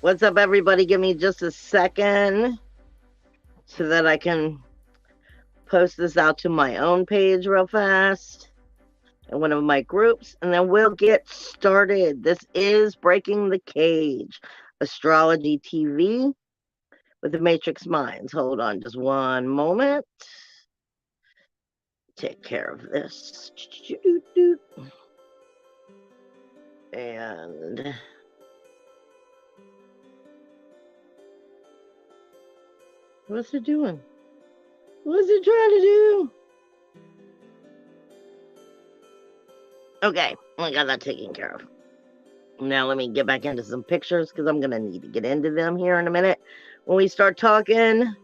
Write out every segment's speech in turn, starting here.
What's up, everybody? Give me just a second so that I can post this out to my own page real fast in one of my groups, and then we'll get started. This is Breaking the Cage, Astrology TV with the Matrix Minds. Hold on just one moment. Take care of this. And what's it doing? What's it trying to do? Okay, I got that taken care of. Now let me get back into some pictures because I'm going to need to get into them here in a minute when we start talking.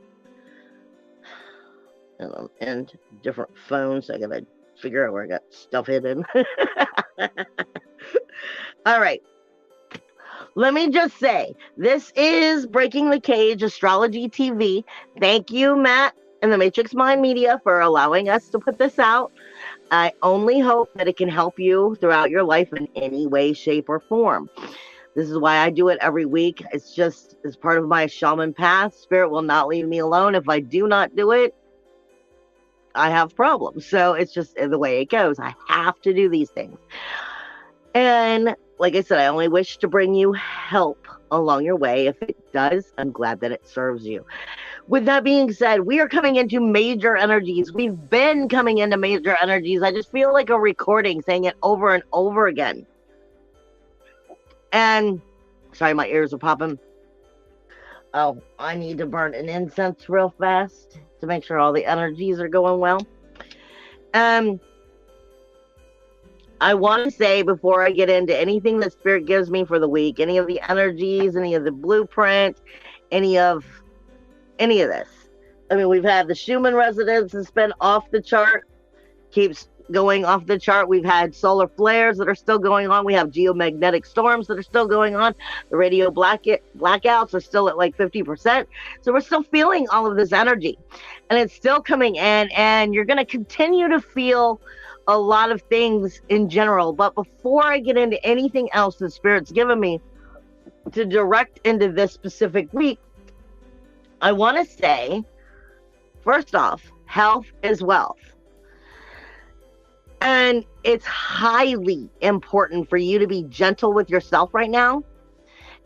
And different phones. I got to figure out where I got stuff hidden. All right. Let me just say, this is Breaking the Cage, Astrology TV. Thank you, Matt and the Matrix Mind Media, for allowing us to put this out. I only hope that it can help you throughout your life in any way, shape, or form. This is why I do it every week. It's part of my shaman path. Spirit will not leave me alone. If I do not do it, I have problems. So it's just the way it goes. I have to do these things. And like I said, I only wish to bring you help along your way. If it does, I'm glad that it serves you. With that being said, we are coming into major energies. We've been coming into major energies. I just feel like a recording saying it over and over again. And sorry, my ears are popping. Oh, I need to burn an incense real fast to make sure all the energies are going well. I want to say before I get into anything that Spirit gives me for the week, any of the energies, any of the blueprint, any of this. I mean, we've had the Shaman resonance has been off the chart, keeps going off the chart. We've had solar flares that are still going on. We have geomagnetic storms that are still going on. The radio blackouts are still at like 50%. So we're still feeling all of this energy, and it's still coming in, and you're going to continue to feel a lot of things in general. But before I get into anything else that Spirit's given me to direct into this specific week, I want to say, first off, health is wealth. And it's highly important for you to be gentle with yourself right now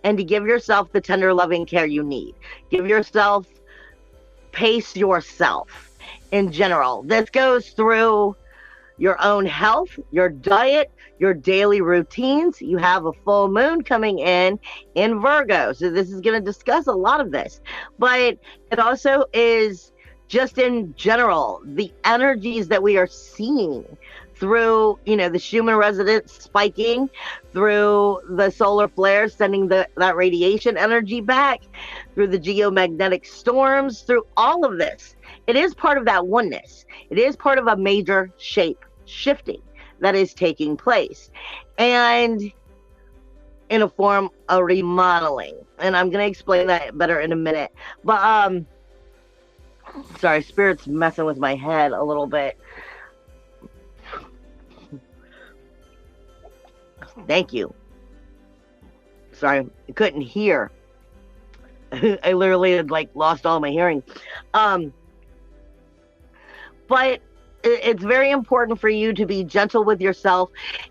and to give yourself the tender, loving care you need. Pace yourself in general. This goes through your own health, your diet, your daily routines. You have a full moon coming in Virgo. So this is going to discuss a lot of this. But it also is just in general, the energies that we are seeing through, the Shaman resonance spiking, through the solar flares sending that radiation energy back, through the geomagnetic storms, through all of this. It is part of that oneness. It is part of a major shape shifting that is taking place, and in a form of remodeling. And I'm going to explain that better in a minute. But sorry, Spirit's messing with my head a little bit. Thank you. Sorry, I couldn't hear. I literally had lost all my hearing. But it's very important for you to be gentle with yourself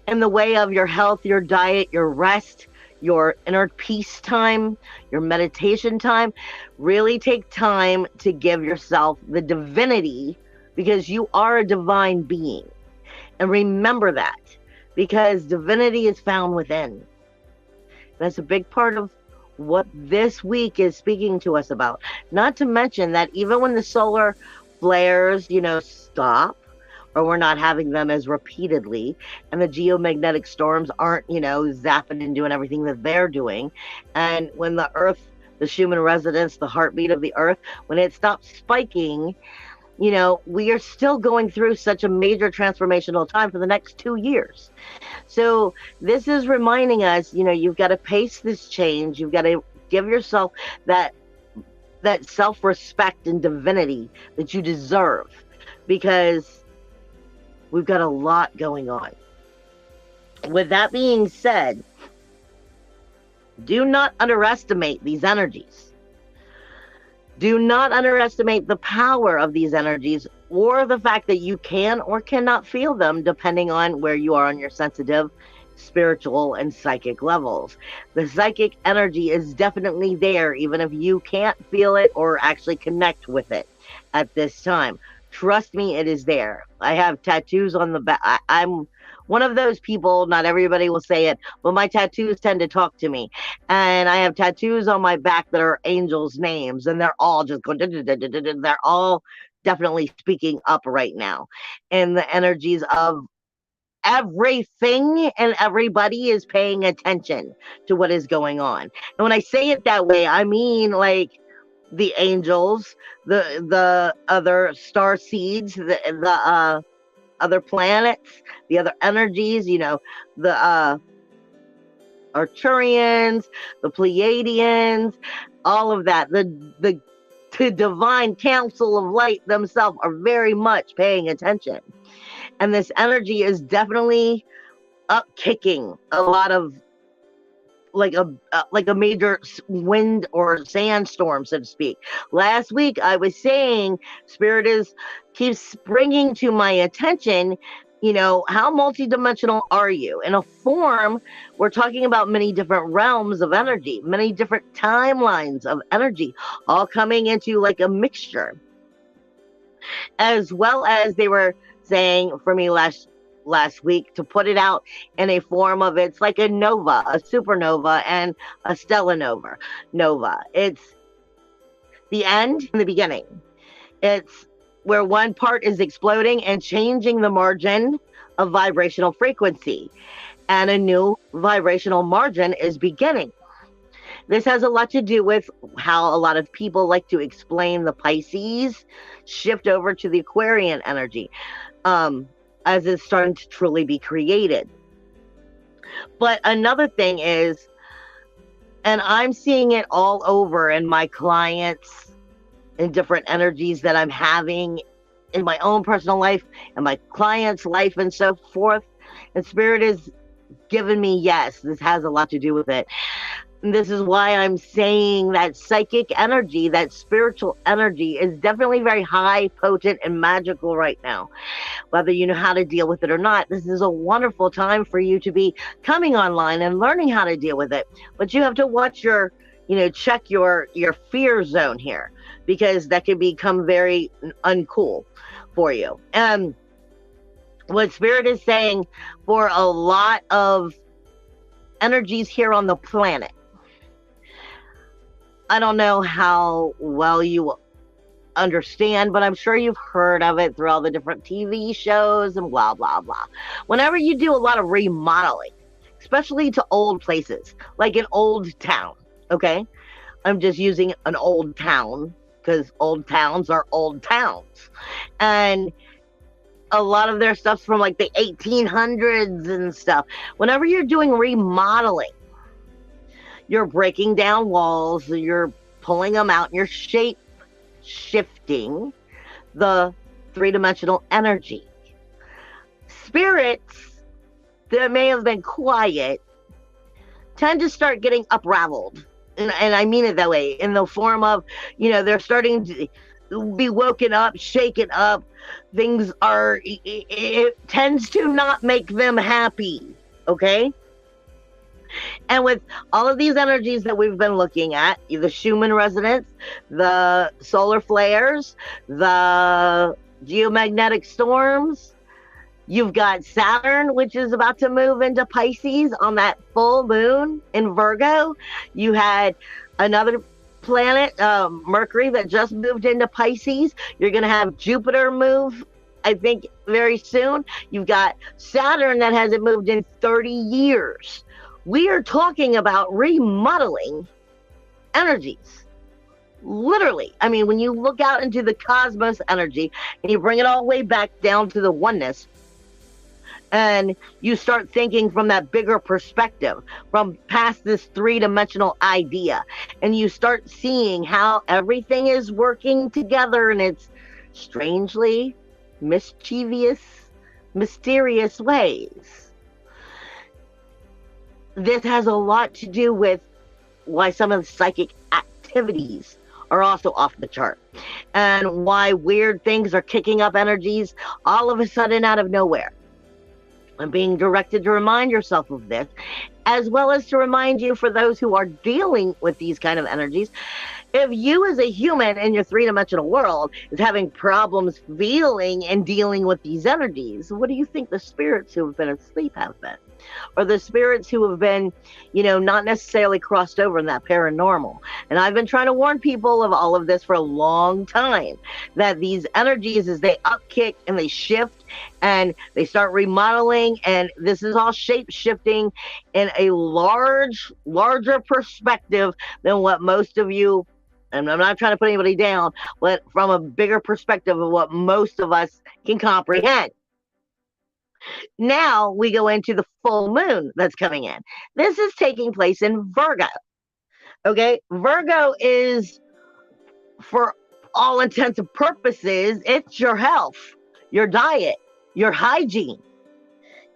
in the way of your health, your diet, your rest, your inner peace time, your meditation time. Really take time to give yourself the divinity, because you are a divine being. And remember that, because divinity is found within. That's a big part of what this week is speaking to us about. Not to mention that even when the solar flares, stop, or we're not having them as repeatedly, and the geomagnetic storms aren't, zapping and doing everything that they're doing. And when the earth, the Shaman resonance, the heartbeat of the earth, when it stops spiking, we are still going through such a major transformational time for the next 2 years. So this is reminding us, you've got to pace this change. You've got to give yourself that self-respect and divinity that you deserve, because we've got a lot going on. With that being said, Do not underestimate these energies. Do not underestimate the power of these energies, or the fact that you can or cannot feel them depending on where you are on your sensitive, spiritual, and psychic levels. The psychic energy is definitely there, even if you can't feel it or actually connect with it at this time. Trust me, it is there. I have tattoos on the back. I'm one of those people, not everybody will say it, but my tattoos tend to talk to me. And I have tattoos on my back that are angels' names, and they're all just going, they're all definitely speaking up right now. And the energies of everything and everybody is paying attention to what is going on. And when I say it that way, I mean like the angels, the other star seeds, the other planets, the other energies, you know, the Arturians, the Pleiadians, all of that. The divine council of light themselves are very much paying attention. And this energy is definitely up kicking a lot of like a major wind or sandstorm, so to speak. Last week I was saying Spirit keeps bringing to my attention, you know, how multidimensional are you? In a form, we're talking about many different realms of energy, many different timelines of energy, all coming into like a mixture. As well as they were saying for me last week to put it out in a form of, it's like a nova, a supernova, and a stellanova. Nova. It's the end and the beginning. It's where one part is exploding and changing the margin of vibrational frequency, and a new vibrational margin is beginning. This has a lot to do with how a lot of people like to explain the Pisces shift over to the Aquarian energy, as it's starting to truly be created. But another thing is, and I'm seeing it all over in my clients, in different energies that I'm having in my own personal life and my clients' life and so forth. And Spirit is giving me, yes, this has a lot to do with it. And this is why I'm saying that psychic energy, that spiritual energy is definitely very high, potent, and magical right now. Whether you know how to deal with it or not, this is a wonderful time for you to be coming online and learning how to deal with it. But you have to watch your, you know, check your fear zone here, because that can become very uncool for you. And what Spirit is saying for a lot of energies here on the planet, I don't know how well you understand, but I'm sure you've heard of it through all the different TV shows and blah, blah, blah. Whenever you do a lot of remodeling, especially to old places, like an old town, okay? I'm just using an old town because old towns are old towns. And a lot of their stuff's from like the 1800s and stuff. Whenever you're doing remodeling, you're breaking down walls, you're pulling them out, and you're shape shifting the three-dimensional energy. Spirits that may have been quiet tend to start getting unraveled. And I mean it that way, in the form of, you know, they're starting to be woken up, shaken up. Things are, it tends to not make them happy, okay? And with all of these energies that we've been looking at, the Shaman resonance, the solar flares, the geomagnetic storms, you've got Saturn, which is about to move into Pisces on that full moon in Virgo. You had another planet, Mercury, that just moved into Pisces. You're going to have Jupiter move, I think, very soon. You've got Saturn that hasn't moved in 30 years. We are talking about remodeling energies. Literally. I mean, when you look out into the cosmos energy and you bring it all the way back down to the oneness, and you start thinking from that bigger perspective, from past this three-dimensional idea, and you start seeing how everything is working together in its strangely mischievous, mysterious ways. This has a lot to do with why some of the psychic activities are also off the chart, and why weird things are kicking up energies all of a sudden out of nowhere. I'm being directed to remind yourself of this, as well as to remind you, for those who are dealing with these kind of energies, if you as a human in your three-dimensional world is having problems feeling and dealing with these energies, what do you think the spirits who have been asleep have been? Or the spirits who have been, not necessarily crossed over in that paranormal. And I've been trying to warn people of all of this for a long time, that these energies, as they upkick and they shift and they start remodeling, and this is all shape shifting in a larger perspective than what most of you, and I'm not trying to put anybody down, but from a bigger perspective of what most of us can comprehend. Now we go into the full moon that's coming in. This is taking place in Virgo. Okay, Virgo is, for all intents and purposes, it's your health, your diet, your hygiene.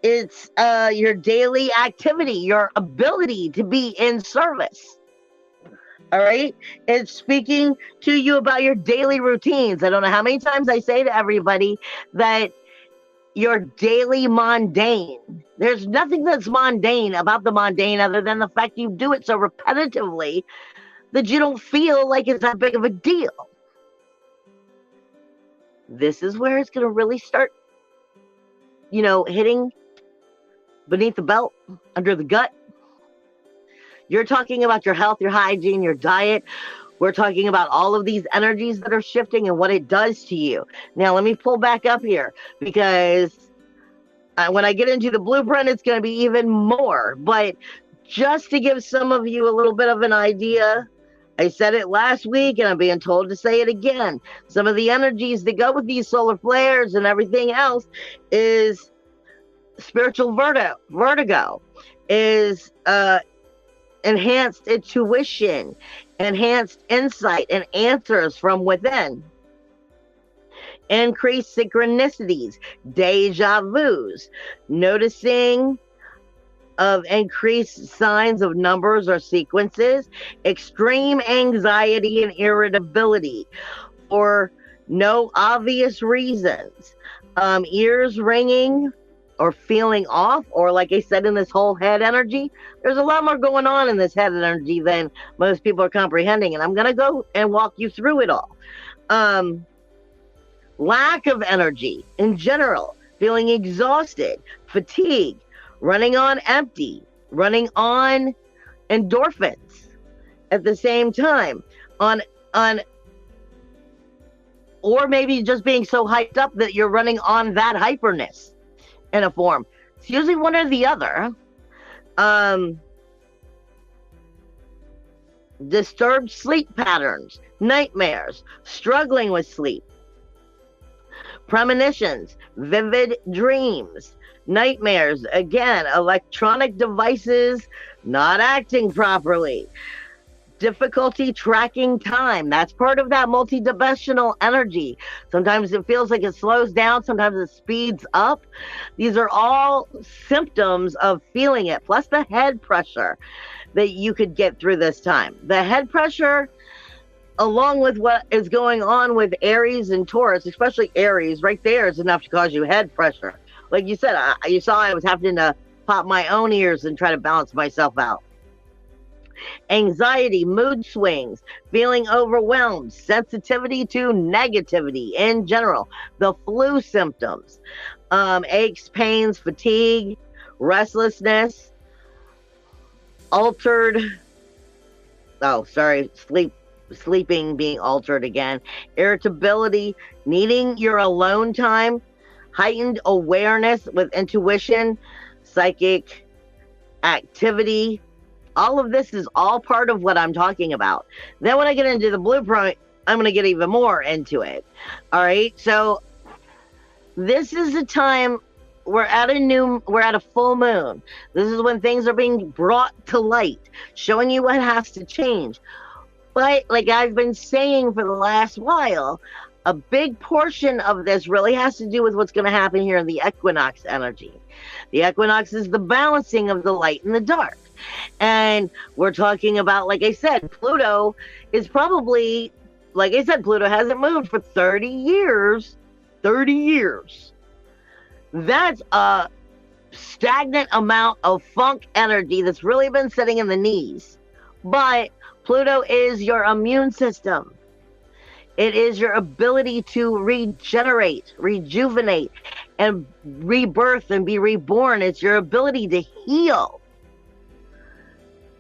It's your daily activity, your ability to be in service. All right. It's speaking to you about your daily routines. I don't know how many times I say to everybody that your daily mundane, there's nothing that's mundane about the mundane other than the fact you do it so repetitively that you don't feel like it's that big of a deal. This is where it's going to really start, hitting beneath the belt, under the gut. You're talking about your health, your hygiene, your diet. We're talking about all of these energies that are shifting and what it does to you. Now, let me pull back up here, because when I get into the blueprint, it's going to be even more. But just to give some of you a little bit of an idea, I said it last week and I'm being told to say it again. Some of the energies that go with these solar flares and everything else is spiritual vertigo, is enhanced intuition, enhanced insight and answers from within, increased synchronicities, deja vus, noticing of increased signs of numbers or sequences, extreme anxiety and irritability for no obvious reasons, ears ringing or feeling off, or like I said, in this whole head energy, there's a lot more going on in this head energy than most people are comprehending. And I'm going to go and walk you through it all. Lack of energy in general, feeling exhausted, fatigue, running on empty, running on endorphins at the same time, or maybe just being so hyped up that you're running on that hyperness in a form. It's usually one or the other. Disturbed sleep patterns, nightmares, struggling with sleep, premonitions, vivid dreams, nightmares, again, electronic devices not acting properly, difficulty tracking time. That's part of that multidimensional energy. Sometimes it feels like it slows down, sometimes it speeds up. These are all symptoms of feeling it, plus the head pressure that you could get through this time. The head pressure, along with what is going on with Aries and Taurus, especially Aries, right there is enough to cause you head pressure. Like you said, you saw I was having to pop my own ears and try to balance myself out. Anxiety, mood swings, feeling overwhelmed, sensitivity to negativity in general, the flu symptoms, aches, pains, fatigue, restlessness, sleeping being altered again, irritability, needing your alone time, heightened awareness with intuition, psychic activity. All of this is all part of what I'm talking about. Then when I get into the blueprint, I'm going to get even more into it. All right. So this is a time we're at a full moon. This is when things are being brought to light, showing you what has to change. But like I've been saying for the last while, a big portion of this really has to do with what's going to happen here in the equinox energy. The equinox is the balancing of the light and the dark. And we're talking about, like I said, Pluto is probably, like I said, Pluto hasn't moved for 30 years. 30 years. That's a stagnant amount of funk energy that's really been sitting in the knees. But Pluto is your immune system. It is your ability to regenerate, rejuvenate, and rebirth and be reborn. It's your ability to heal.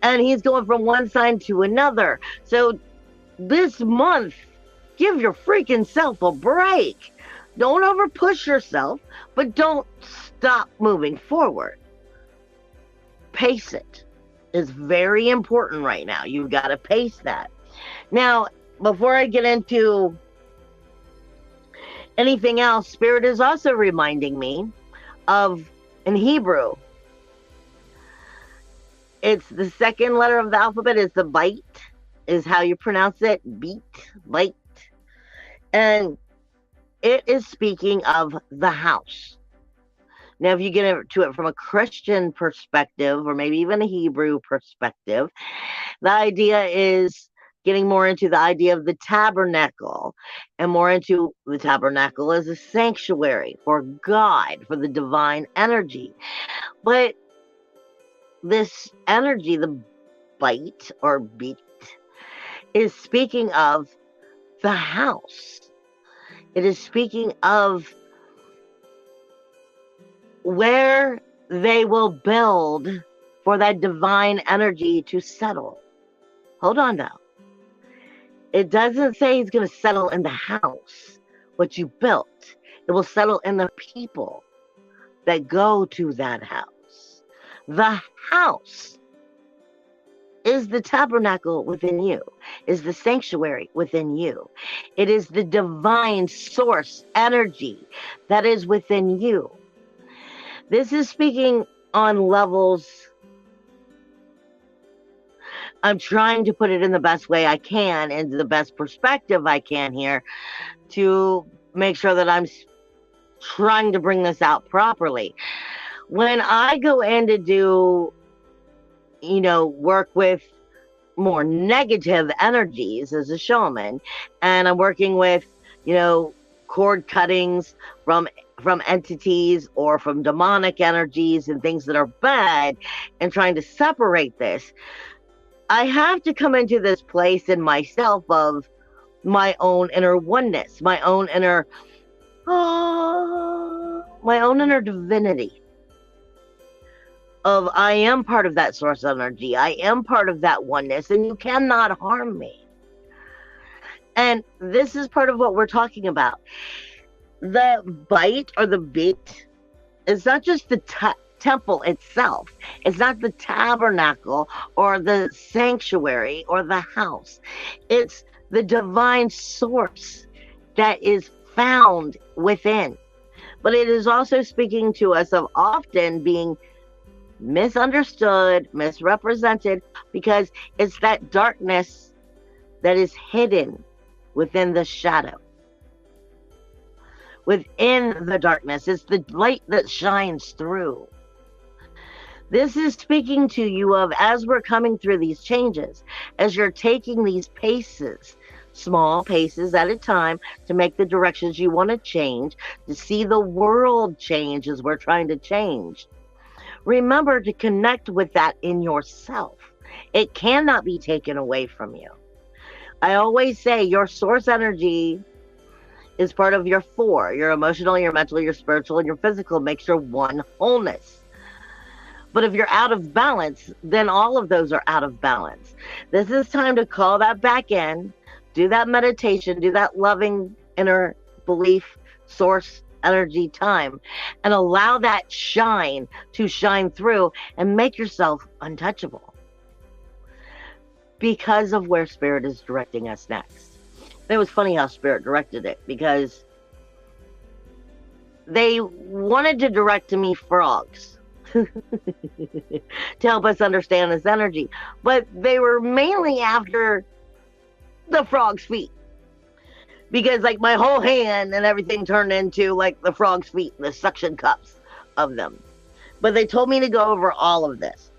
And he's going from one sign to another. So this month, give your freaking self a break. Don't over push yourself, but don't stop moving forward. Pace it. It's very important right now. You've got to pace that. Now, before I get into anything else, Spirit is also reminding me of, in Hebrew, it's the second letter of the alphabet is the bite, is how you pronounce it. Beat, bite. And it is speaking of the house. Now, if you get into it from a Christian perspective, or maybe even a Hebrew perspective, the idea is getting more into the idea of the tabernacle, and more into the tabernacle as a sanctuary for God, for the divine energy. But this energy, the bite or beat, is speaking of the house. It is speaking of where they will build for that divine energy to settle. Hold on now. It doesn't say he's going to settle in the house, what you built. It will settle in the people that go to that house. The house is the tabernacle within you, is the sanctuary within you. It is the divine source energy that is within you. This is speaking on levels. I'm trying to put it in the best way I can, and the best perspective I can here, to make sure that I'm trying to bring this out properly. When I go in to do, work with more negative energies as a shaman, and I'm working with, cord cuttings from entities or from demonic energies and things that are bad, and trying to separate this, I have to come into this place in myself of my own inner oneness, my own inner divinity. Of I am part of that source energy. I am part of that oneness, and you cannot harm me. And this is part of what we're talking about. The bite or the beat is not just the temple itself. It's not the tabernacle or the sanctuary or the house. It's the divine source that is found within. But it is also speaking to us of often being misunderstood, misrepresented, because it's that darkness that is hidden within the shadow. Within the darkness, it's the light that shines through. This is speaking to you of, as we're coming through these changes, as you're taking these paces, small paces at a time, to make the directions you want to change, to see the world change as we're trying to change. Remember to connect with that in yourself. It cannot be taken away from you. I always say your source energy is part of your four: your emotional, your mental, your spiritual, and your physical. Makes your one wholeness. But if you're out of balance, then all of those are out of balance. This is time to call that back in, do that meditation, do that loving inner belief source energy time, and allow that shine to shine through and make yourself untouchable, because of where Spirit is directing us next. It was funny how Spirit directed it, because they wanted to direct to me frogs to help us understand this energy, but they were mainly after the frog's feet, because like my whole hand and everything turned into like the frog's feet, the suction cups of them. But they told me to go over all of this.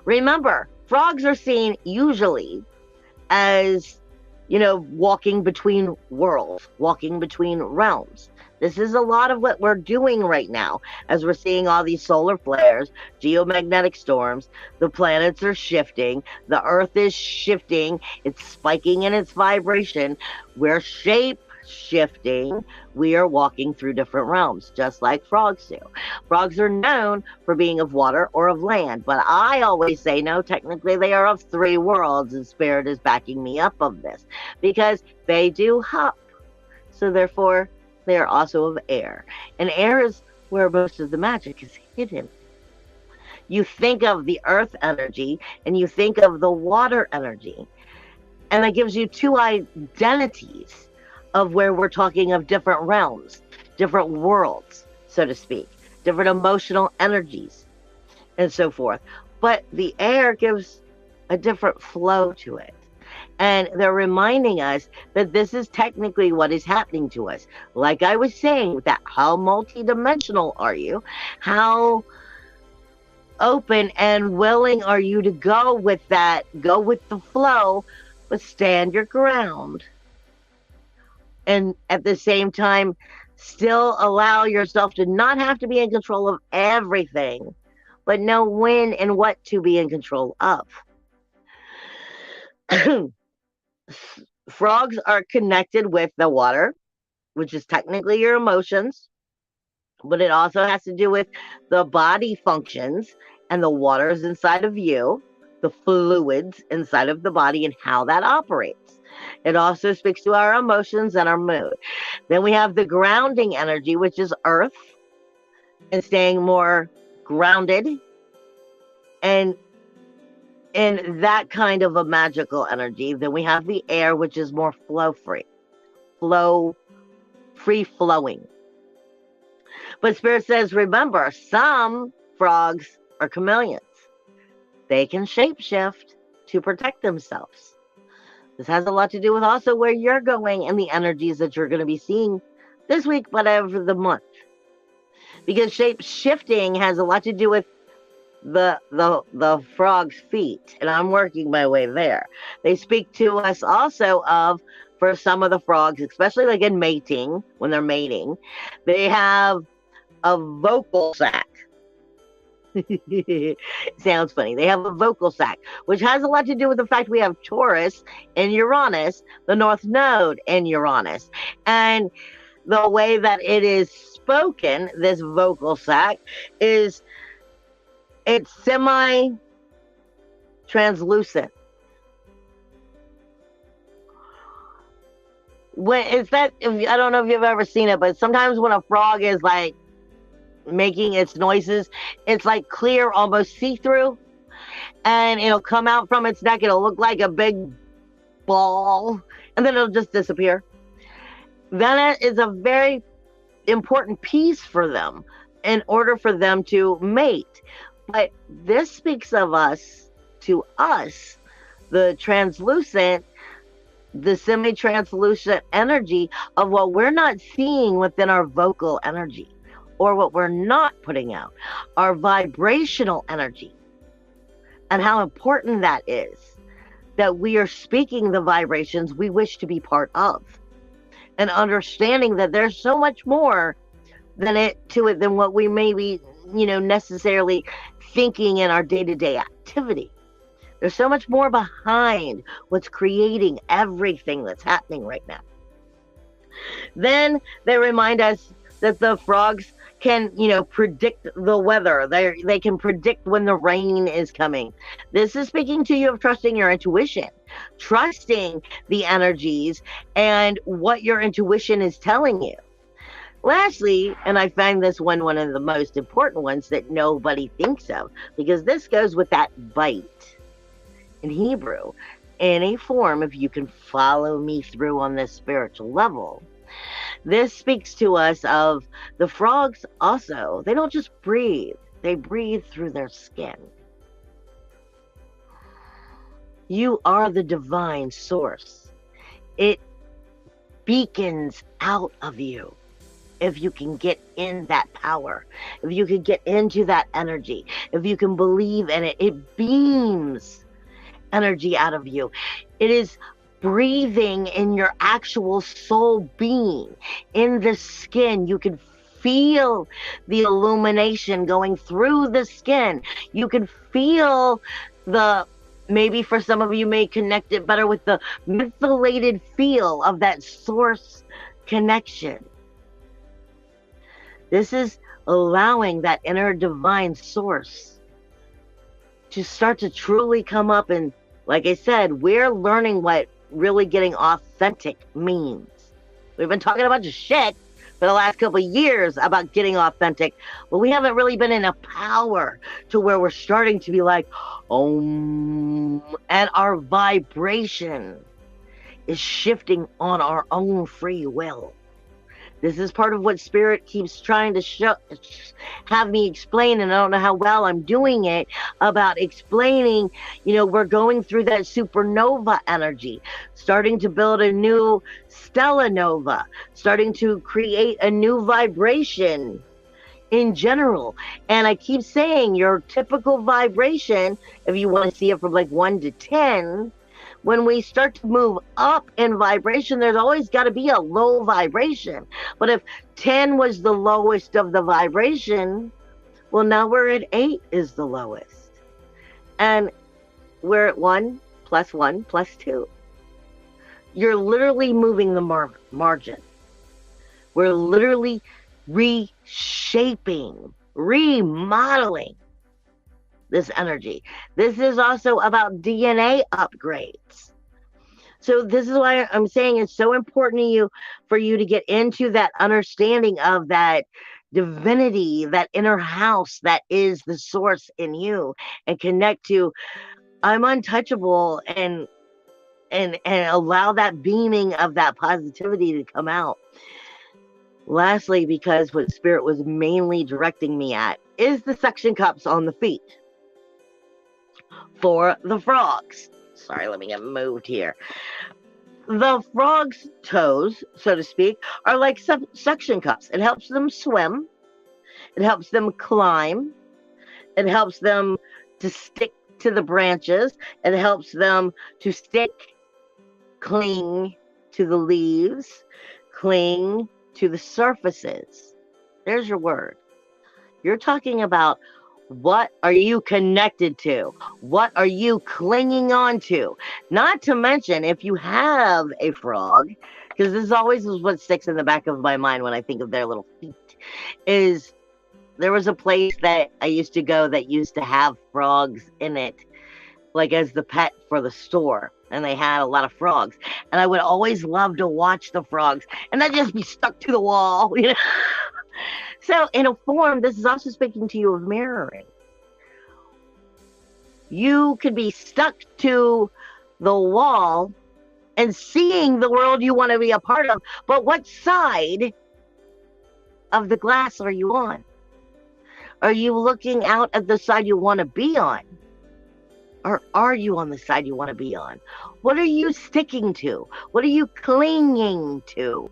Remember, frogs are seen usually as, walking between worlds, walking between realms. This is a lot of what we're doing right now as we're seeing all these solar flares, geomagnetic storms. The planets are shifting. The earth is shifting. It's spiking in its vibration. We're shape shifting. We are walking through different realms, just like frogs do. Frogs are known for being of water or of land, but I always say no, technically they are of three worlds, and Spirit is backing me up of this because they do hop. So therefore, they are also of air. And air is where most of the magic is hidden. You think of the earth energy and you think of the water energy. And that gives you two identities of where we're talking of different realms, different worlds, so to speak, different emotional energies, and so forth. But the air gives a different flow to it. And they're reminding us that this is technically what is happening to us. Like I was saying, that how multidimensional are you? How open and willing are you to go with that, go with the flow, but stand your ground? And at the same time, still allow yourself to not have to be in control of everything, but know when and what to be in control of. Frogs are connected with the water, which is technically your emotions, but it also has to do with the body functions and the waters inside of you, the fluids inside of the body, and how that operates. It also speaks to our emotions and our mood. Then we have the grounding energy, which is earth, and staying more grounded and in that kind of a magical energy. Then we have the air, which is more free flowing. But Spirit says, remember, some frogs are chameleons. They can shapeshift to protect themselves. This has a lot to do with also where you're going and the energies that you're going to be seeing this week, but over the month. Because shape shifting has a lot to do with the frog's feet, and I'm working my way there. They speak to us also of, for some of the frogs, especially like in mating, when they're mating, they have a vocal sac. Sounds funny. They have a vocal sac, which has a lot to do with the fact we have Taurus and Uranus, the North Node in Uranus. And the way that it is spoken, this vocal sac, is it's semi-translucent. I don't know if you've ever seen it, but sometimes when a frog is like making its noises, it's like clear, almost see-through, and it'll come out from its neck. It'll look like a big ball, and then it'll just disappear. That is a very important piece for them in order for them to mate. But this speaks of us, to us, the translucent, the semi-translucent energy of what we're not seeing within our vocal energy, or what we're not putting out, our vibrational energy, and how important that is, that we are speaking the vibrations we wish to be part of, and understanding that there's so much more than what we may be, necessarily thinking in our day-to-day activity. There's so much more behind what's creating everything that's happening right now. Then they remind us that the frogs can, predict the weather. They can predict when the rain is coming. This is speaking to you of trusting your intuition, trusting the energies and what your intuition is telling you. Lastly, and I find this one of the most important ones that nobody thinks of, because this goes with that bite in Hebrew, in a form, if you can follow me through on this spiritual level. This speaks to us of the frogs also. They don't just breathe. They breathe through their skin. You are the divine source. It beacons out of you. if you can get in that power, if you can get into that energy, if you can believe in it. It beams energy out of you. It is breathing in your actual soul being, in the skin. You can feel the illumination going through the skin. You can feel maybe for some of you may connect it better with the methylated feel of that source connection. This is allowing that inner divine source to start to truly come up. And like I said, we're learning what really getting authentic means. We've been talking about just shit for the last couple of years about getting authentic, but we haven't really been in a power to where we're starting to be like, and our vibration is shifting on our own free will. This is part of what Spirit keeps trying to have me explain, and I don't know how well I'm doing it, about explaining, we're going through that supernova energy, starting to build a new stellar nova, starting to create a new vibration in general. And I keep saying your typical vibration, if you want to see it from like 1 to 10, when we start to move up in vibration, there's always got to be a low vibration. But if 10 was the lowest of the vibration, well, now we're at 8 is the lowest. And we're at 1 plus 1 plus 2. You're literally moving the margin. We're literally reshaping, remodeling this energy. This is also about DNA upgrades. So this is why I'm saying it's so important for you to get into that understanding of that divinity, that inner house that is the source in you, and connect to, I'm untouchable, and allow that beaming of that positivity to come out. Lastly, because what Spirit was mainly directing me at is the suction cups on the feet. For the frogs. Sorry, let me get moved here. The frog's toes, so to speak, are like suction cups. It helps them swim. It helps them climb. It helps them to stick to the branches. It helps them to cling to the leaves, cling to the surfaces. There's your word. You're talking about, what are you connected to? What are you clinging on to? Not to mention, if you have a frog, because this always is what sticks in the back of my mind when I think of their little feet, is there was a place that I used to go that used to have frogs in it, like as the pet for the store. And they had a lot of frogs. And I would always love to watch the frogs. And I'd just be stuck to the wall, So in a form, this is also speaking to you of mirroring. You could be stuck to the wall and seeing the world you want to be a part of, but what side of the glass are you on? Are you looking out at the side you want to be on? Or are you on the side you want to be on? What are you sticking to? What are you clinging to?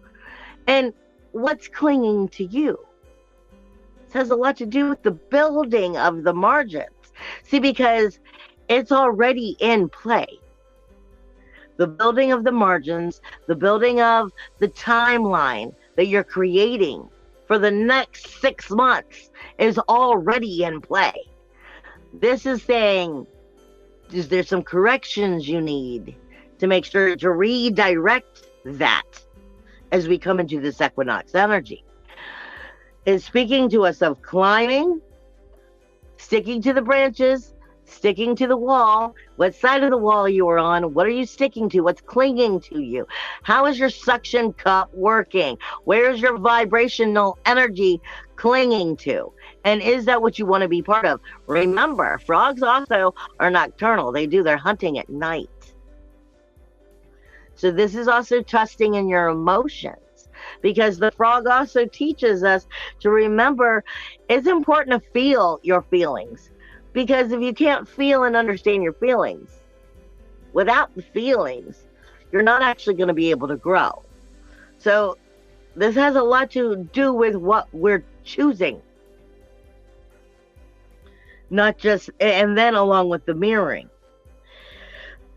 And what's clinging to you? It has a lot to do with the building of the margins. See, because it's already in play. The building of the margins, the building of the timeline that you're creating for the next 6 months is already in play. This is saying, is there some corrections you need to make sure to redirect that as we come into this equinox energy? It's speaking to us of climbing, sticking to the branches, sticking to the wall. What side of the wall you are on? What are you sticking to? What's clinging to you? How is your suction cup working? Where's your vibrational energy clinging to? And is that what you want to be part of? Remember, frogs also are nocturnal. They do their hunting at night. So this is also trusting in your emotions, because the frog also teaches us to remember it's important to feel your feelings. Because if you can't feel and understand your feelings, without the feelings, you're not actually going to be able to grow. So this has a lot to do with what we're choosing. Not just, and then along with the mirroring.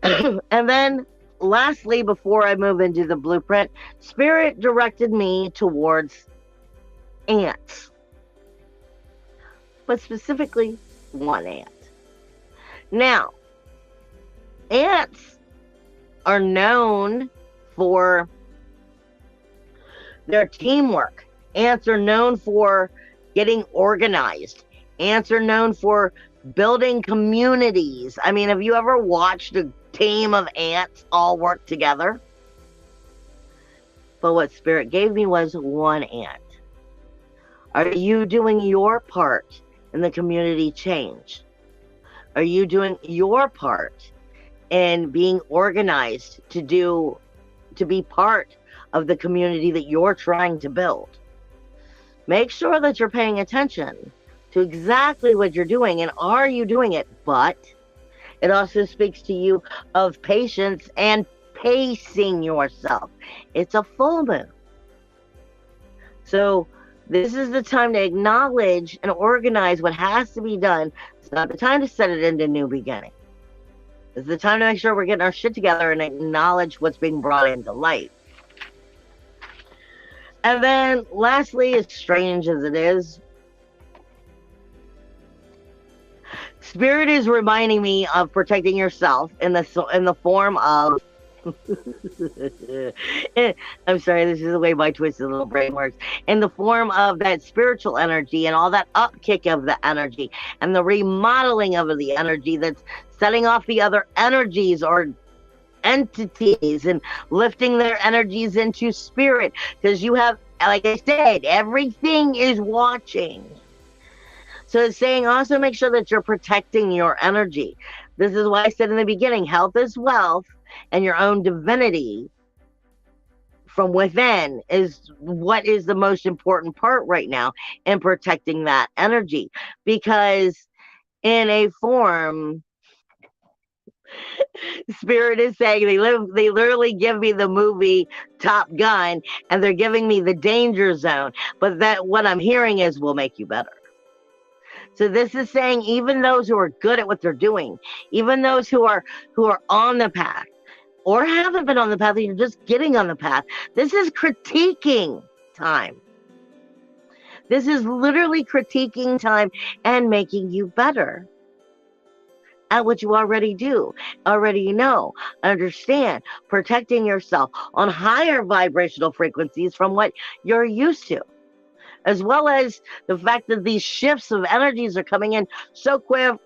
And then lastly, before I move into the blueprint, Spirit directed me towards ants, but specifically one ant. Now, ants are known for their teamwork. Ants are known for getting organized. Ants are known for building communities. I mean, have you ever watched a team of ants all work together? But what Spirit gave me was one ant. Are you doing your part in the community change? Are you doing your part in being organized to be part of the community that you're trying to build? Make sure that you're paying attention to exactly what you're doing, and are you doing it? But it also speaks to you of patience and pacing yourself. It's a full moon. So this is the time to acknowledge and organize what has to be done. It's not the time to set it into new beginning. It's the time to make sure we're getting our shit together and acknowledge what's being brought into light. And then lastly, as strange as it is, Spirit is reminding me of protecting yourself in the form of I'm sorry, this is the way my twisted little brain works. In the form of that spiritual energy and all that upkick of the energy and the remodeling of the energy that's setting off the other energies or entities and lifting their energies into spirit. Because you have, like I said, everything is watching. So it's saying also make sure that you're protecting your energy. This is why I said in the beginning, health is wealth, and your own divinity from within is what is the most important part right now in protecting that energy. Because in a form, Spirit is saying they literally give me the movie Top Gun, and they're giving me the danger zone. But that what I'm hearing is will make you better. So this is saying even those who are good at what they're doing, even those who are on the path or haven't been on the path, you're just getting on the path. This is critiquing time. This is literally critiquing time and making you better at what you already do, already know, understand, protecting yourself on higher vibrational frequencies from what you're used to. As well as the fact that these shifts of energies are coming in so quick,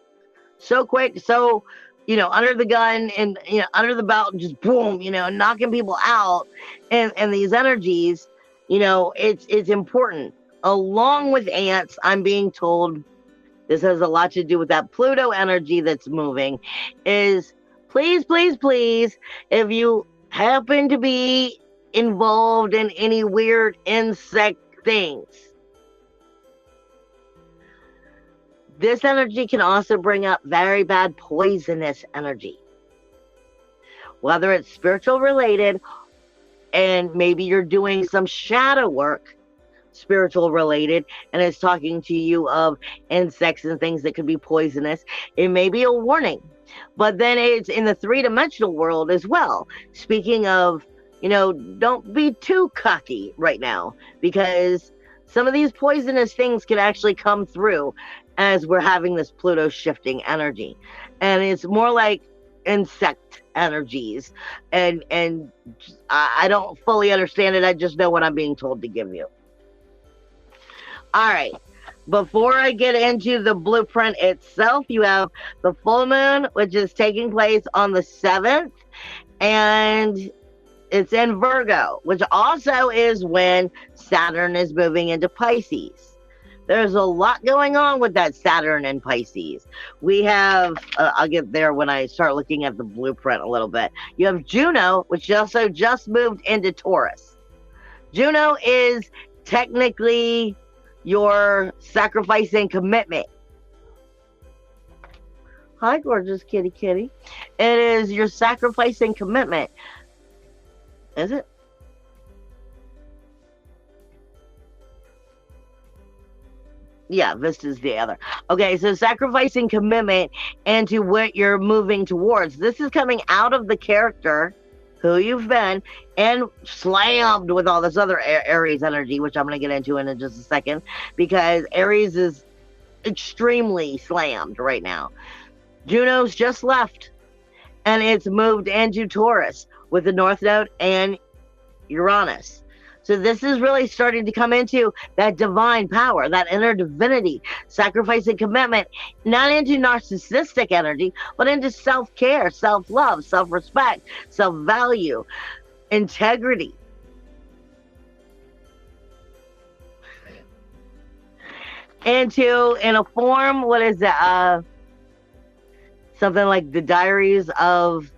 so, under the gun and, under the belt and just boom, knocking people out. And these energies, it's important. Along with ants, I'm being told this has a lot to do with that Pluto energy that's moving, is please, please, please, if you happen to be involved in any weird insect things, this energy can also bring up very bad poisonous energy. Whether it's spiritual related and maybe you're doing some shadow work, spiritual related, and it's talking to you of insects and things that could be poisonous, it may be a warning. But then it's in the three-dimensional world as well. Speaking of, don't be too cocky right now, because some of these poisonous things could actually come through as we're having this Pluto shifting energy. And it's more like insect energies. And I don't fully understand it. I just know what I'm being told to give you. All right. Before I get into the blueprint itself, you have the full moon, which is taking place on the 7th. And it's in Virgo, which also is when Saturn is moving into Pisces. There's a lot going on with that Saturn and Pisces. We have, I'll get there when I start looking at the blueprint a little bit. You have Juno, which also just moved into Taurus. Juno is technically your sacrifice and commitment. Hi, gorgeous kitty kitty. It is your sacrifice and commitment. Is it? Yeah, Vista's the other. Okay, so sacrificing commitment into what you're moving towards. This is coming out of the character who you've been and slammed with all this other Aries energy, which I'm going to get into in just a second, because Aries is extremely slammed right now. Juno's just left, and it's moved into Taurus with the North Node and Uranus. So this is really starting to come into that divine power, that inner divinity, sacrificing commitment, not into narcissistic energy, but into self-care, self-love, self-respect, self-value, integrity. Into, in a form, what is it? Something like the Diaries of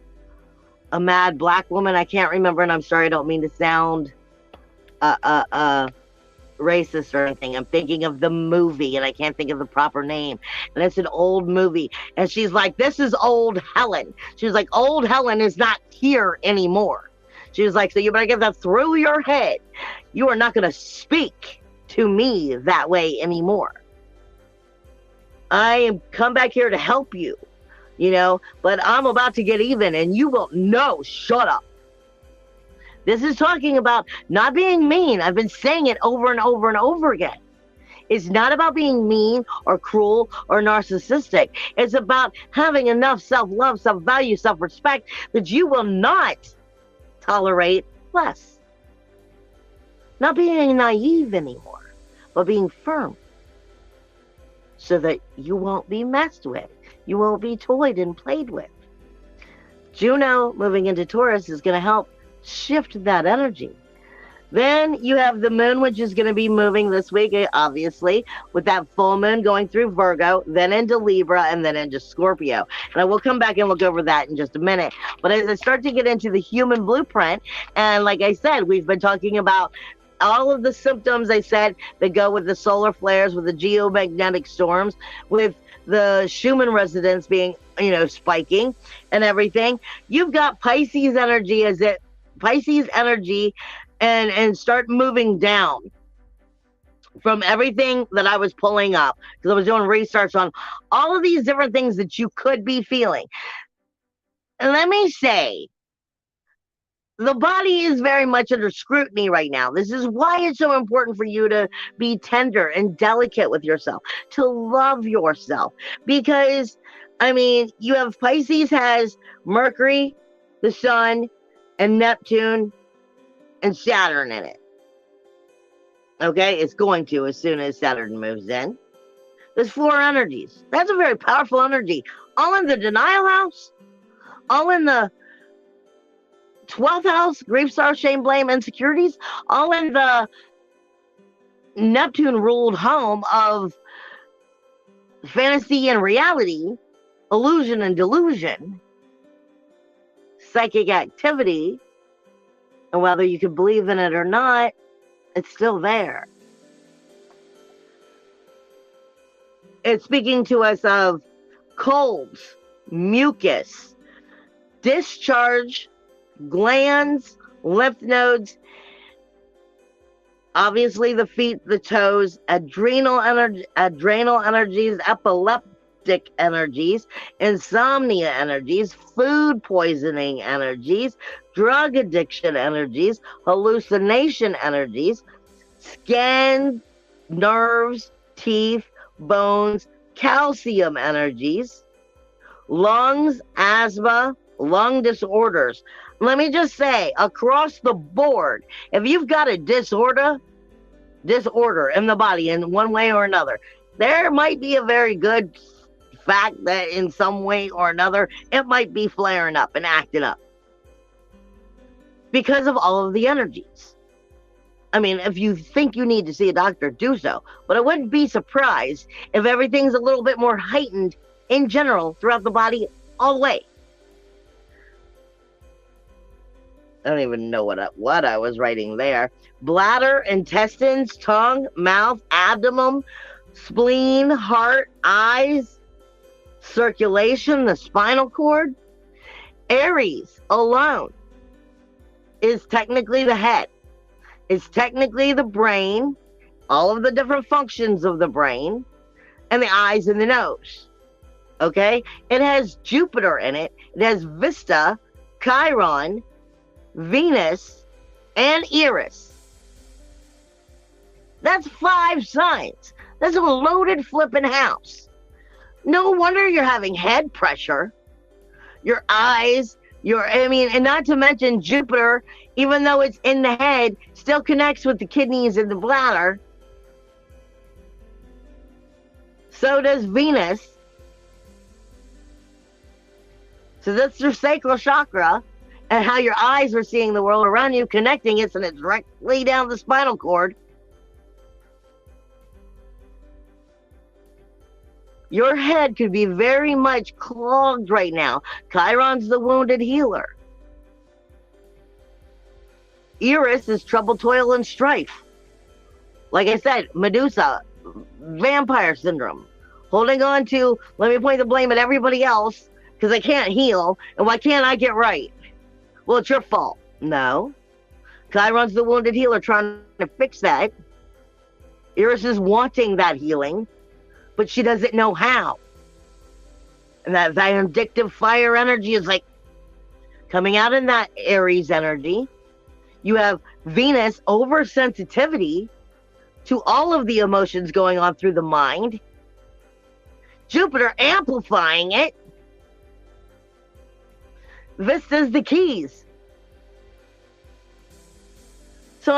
a Mad Black Woman. I can't remember, and I'm sorry, I don't mean to sound racist or anything. I'm thinking of the movie and I can't think of the proper name, and it's an old movie, and she's like, this is old Helen. She was like, old Helen is not here anymore. She was like, so you better get that through your head. You are not going to speak to me that way anymore. I am come back here to help you, you know, but I'm about to get even, and you will no, shut up. This is talking about not being mean. I've been saying it over and over and over again. It's not about being mean or cruel or narcissistic. It's about having enough self-love, self-value, self-respect that you will not tolerate less. Not being naive anymore, but being firm so that you won't be messed with. You won't be toyed and played with. Juno moving into Taurus is going to help shift that energy. Then you have the moon, which is going to be moving this week, obviously, with that full moon going through Virgo, then into Libra, and then into Scorpio. And I will come back and look over that in just a minute. But as I start to get into the human blueprint, and like I said, we've been talking about all of the symptoms, I said, that go with the solar flares, with the geomagnetic storms, with the Shaman residents being, you know, spiking and everything. You've got Pisces energy and start moving down from everything that I was pulling up, because I was doing research on all of these different things that you could be feeling. And let me say, the body is very much under scrutiny right now. This is why it's so important for you to be tender and delicate with yourself, to love yourself. Because, I mean, you have Pisces has Mercury, the Sun, and Neptune, and Saturn in it. Okay? It's going to as soon as Saturn moves in. There's 4 energies. That's a very powerful energy. All in the denial house, all in the 12th house, grief, sorrow, shame, blame, insecurities, all in the Neptune ruled home of fantasy and reality, illusion and delusion, psychic activity, and whether you can believe in it or not, it's still there. It's speaking to us of colds, mucus, discharge, glands, lymph nodes, obviously the feet, the toes, adrenal energies, epileptic energies, insomnia energies, food poisoning energies, drug addiction energies, hallucination energies, skin, nerves, teeth, bones, calcium energies, lungs, asthma, lung disorders. Let me just say, across the board, if you've got a disorder in the body in one way or another, there might be a very good fact that in some way or another, it might be flaring up and acting up because of all of the energies. I mean, if you think you need to see a doctor, do so. But I wouldn't be surprised if everything's a little bit more heightened in general throughout the body all the way. I don't even know what I was writing there. Bladder, intestines, tongue, mouth, abdomen, spleen, heart, eyes, circulation, the spinal cord. Aries alone is technically the head. It's technically the brain all of the different functions of the brain, and the eyes and the nose. Okay? It has Jupiter in it. It has Vesta, Chiron, Venus, and Eris. That's 5 signs. That's a loaded flipping house. No wonder you're having head pressure. Your eyes, and not to mention Jupiter, even though it's in the head, still connects with the kidneys and the bladder. So does Venus. So that's your sacral chakra, and how your eyes are seeing the world around you, connecting it, and it's directly down the spinal cord. Your head could be very much clogged right now. Chiron's the wounded healer. Eris is trouble, toil, and strife. Like I said, Medusa, vampire syndrome. Holding on to, let me point the blame at everybody else, because I can't heal, and why can't I get right? Well, it's your fault. No. Chiron's the wounded healer trying to fix that. Eris is wanting that healing, but she doesn't know how. And that vindictive fire energy is like coming out in that Aries energy. You have Venus oversensitivity to all of the emotions going on through the mind. Jupiter amplifying it. Vista's the keys. So,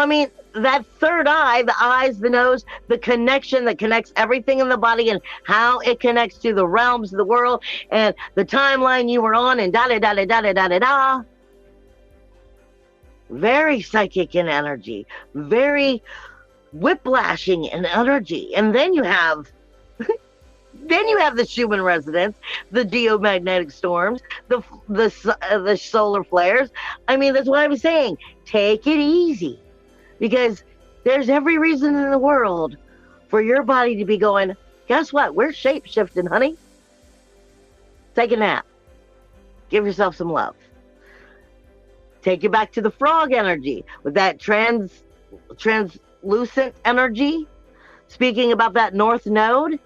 that third eye, the eyes, the nose, the connection that connects everything in the body and how it connects to the realms of the world and the timeline you were on and da-da-da-da-da-da-da-da. Very psychic in energy. Very whiplashing in energy. And then you have the Shaman resonance, the geomagnetic storms, the solar flares. That's what I was saying. Take it easy, because there's every reason in the world for your body to be going, guess what? We're shape-shifting, honey. Take a nap. Give yourself some love. Take you back to the frog energy with that translucent energy. Speaking about that north node.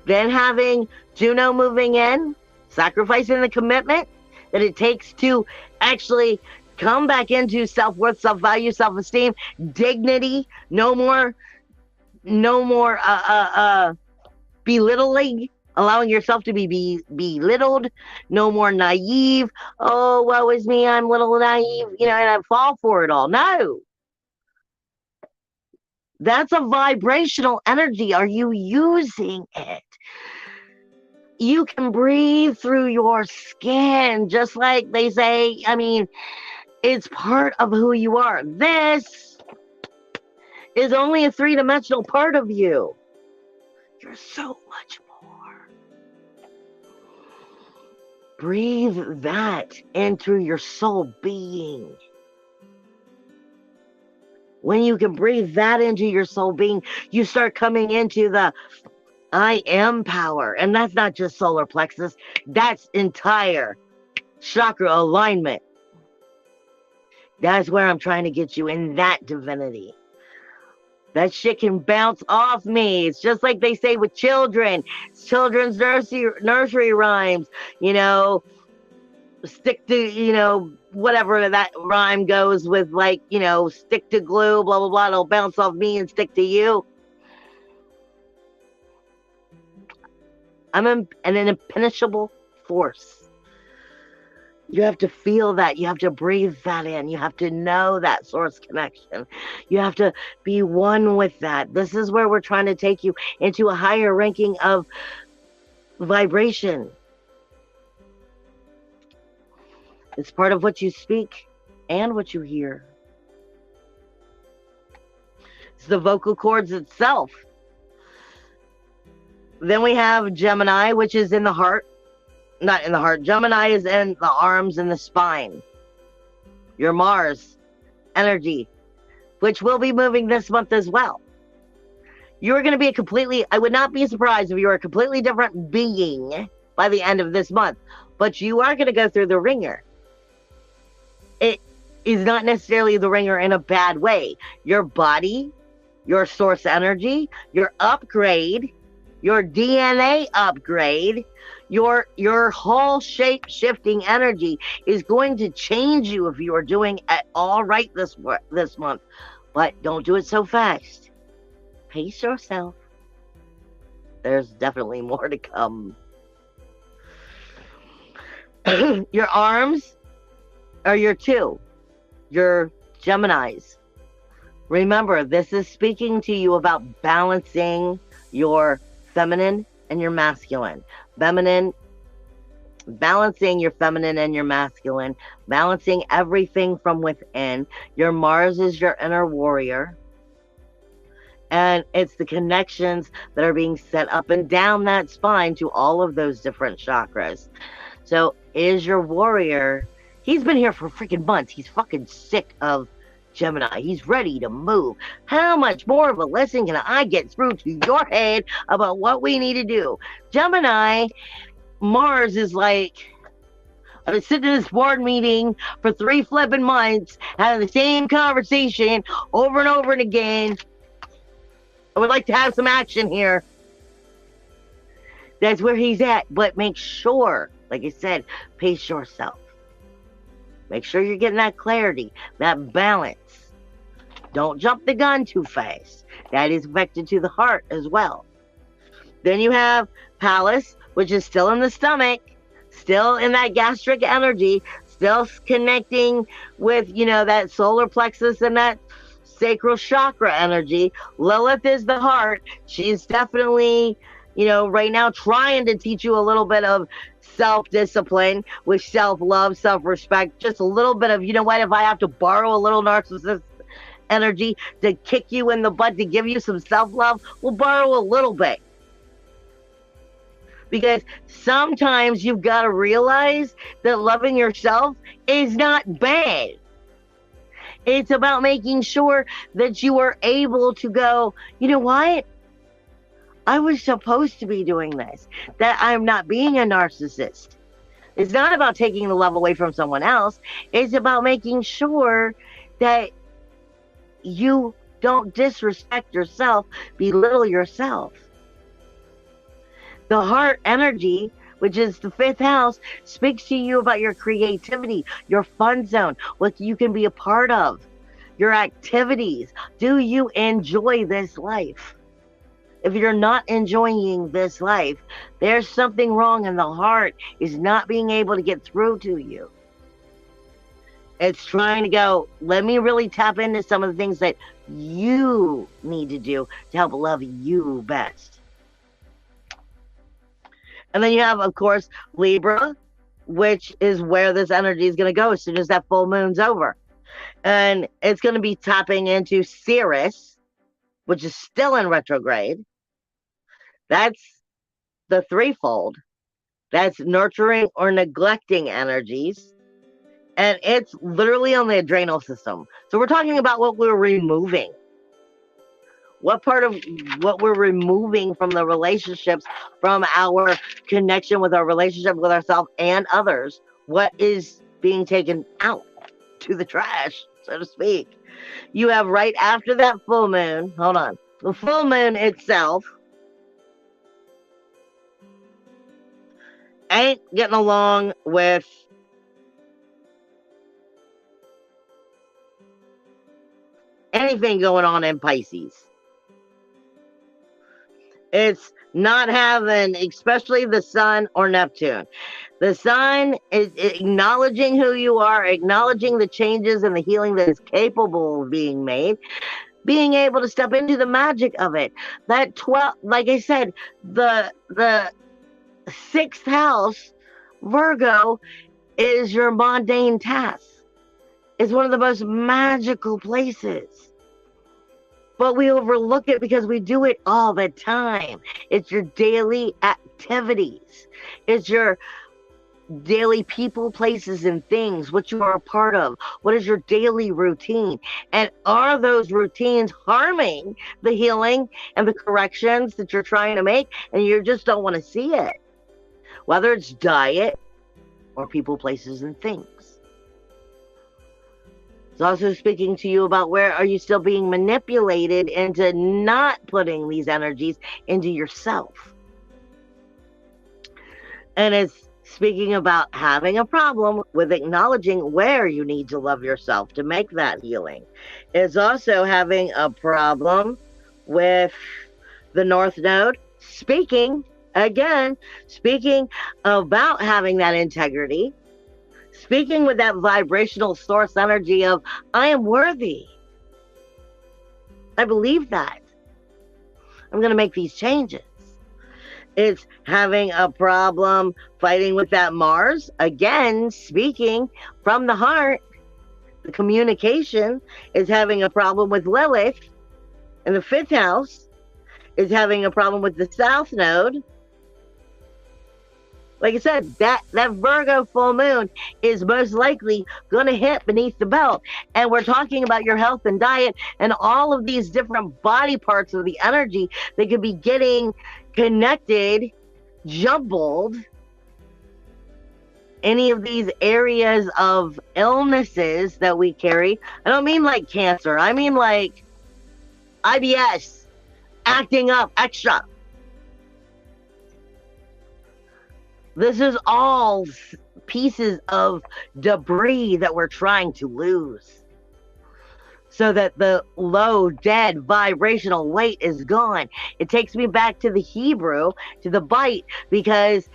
Then having Juno moving in, sacrificing the commitment that it takes to actually come back into self-worth, self-value, self-esteem, dignity. No more belittling, allowing yourself to be belittled. No more naive. Oh, woe is me, I'm a little naive, and I fall for it all. No. That's a vibrational energy. Are you using it? You can breathe through your skin, just like they say. It's part of who you are. This is only a 3-dimensional part of you. You're so much more. Breathe that into your soul being. When you can breathe that into your soul being, you start coming into the I am power. And that's not just solar plexus. That's entire chakra alignment. That's where I'm trying to get you, in that divinity. That shit can bounce off me. It's just like they say with children. It's children's nursery rhymes. Stick to, whatever that rhyme goes with, like, stick to glue, blah, blah, blah. It'll bounce off me and stick to you. I'm an impenetrable force. You have to feel that. You have to breathe that in. You have to know that source connection. You have to be one with that. This is where we're trying to take you into a higher ranking of vibration. It's part of what you speak and what you hear. It's the vocal cords itself. Then we have Gemini, which is in the heart. Not in the heart. Gemini is in the arms and the spine. Your Mars energy, which will be moving this month as well. You're going to be I would not be surprised if you were a completely different being by the end of this month. But you are going to go through the ringer. It is not necessarily the ringer in a bad way. Your body your source energy, your upgrade, your DNA upgrade, your whole shape shifting energy is going to change you if you are doing it all right this month. But don't do it so fast. Pace yourself. There's definitely more to come. Your arms are your Geminis. Remember, this is speaking to you about balancing your feminine and your masculine. Balancing your feminine and your masculine, balancing everything from within. Your Mars is your inner warrior. And it's the connections that are being set up and down that spine to all of those different chakras. So is your warrior, he's been here for freaking months. He's fucking sick of Gemini. He's ready to move. How much more of a lesson can I get through to your head about what we need to do? Gemini, Mars is like, I've been sitting in this board meeting for 3 flipping months, having the same conversation over and over and again. I would like to have some action here. That's where he's at. But make sure, like I said, pace yourself. Make sure you're getting that clarity, that balance. Don't jump the gun too fast. That is affected to the heart as well. Then you have Pallas, which is still in the stomach, still in that gastric energy, still connecting with, that solar plexus and that sacral chakra energy. Lilith is the heart. She's definitely, right now trying to teach you a little bit of self-discipline with self-love, self-respect, just a little bit of, if I have to borrow a little narcissist energy to kick you in the butt to give you some self-love, we'll borrow a little bit. Because sometimes you've got to realize that loving yourself is not bad. It's about making sure that you are able to go, you know what? I was supposed to be doing this, that I'm not being a narcissist. It's not about taking the love away from someone else. It's about making sure that you don't disrespect yourself, belittle yourself. The heart energy, which is the 5th house, speaks to you about your creativity, your fun zone, what you can be a part of, your activities. Do you enjoy this life? If you're not enjoying this life, there's something wrong, and the heart is not being able to get through to you. It's trying to go, let me really tap into some of the things that you need to do to help love you best. And then you have, of course, Libra, which is where this energy is going to go as soon as that full moon's over. And it's going to be tapping into Ceres, which is still in retrograde. That's the threefold. That's nurturing or neglecting energies. And it's literally on the adrenal system. So we're talking about what we're removing. What part of what we're removing from the relationships, from our connection with our relationship with ourselves and others, what is being taken out to the trash, so to speak. You have right after that full moon, hold on, the full moon itself ain't getting along with anything going on in Pisces. It's not having, especially the sun or Neptune. The sun is acknowledging who you are, acknowledging the changes and the healing that is capable of being made, being able to step into the magic of it. That 12, like I said, the 6th house, Virgo, is your mundane task. It's one of the most magical places. But we overlook it because we do it all the time. It's your daily activities. It's your daily people, places, and things, what you are a part of. What is your daily routine? And are those routines harming the healing and the corrections that you're trying to make, and you just don't want to see it? Whether it's diet or people, places, and things. It's also speaking to you about where are you still being manipulated into not putting these energies into yourself. And it's speaking about having a problem with acknowledging where you need to love yourself to make that healing. It's also having a problem with the North Node speaking about having that integrity, speaking with that vibrational source energy of, I am worthy. I believe that. I'm going to make these changes. It's having a problem fighting with that Mars. Again, speaking from the heart. The communication is having a problem with Lilith in the 5th house. Is having a problem with the South Node. Like I said, that Virgo full moon is most likely going to hit beneath the belt. And we're talking about your health and diet and all of these different body parts of the energy that could be getting connected, jumbled. Any of these areas of illnesses that we carry. I don't mean like cancer. I mean like IBS, acting up extra. This is all pieces of debris that we're trying to lose so that the low, dead, vibrational weight is gone. It takes me back to the Hebrew, to the bite, because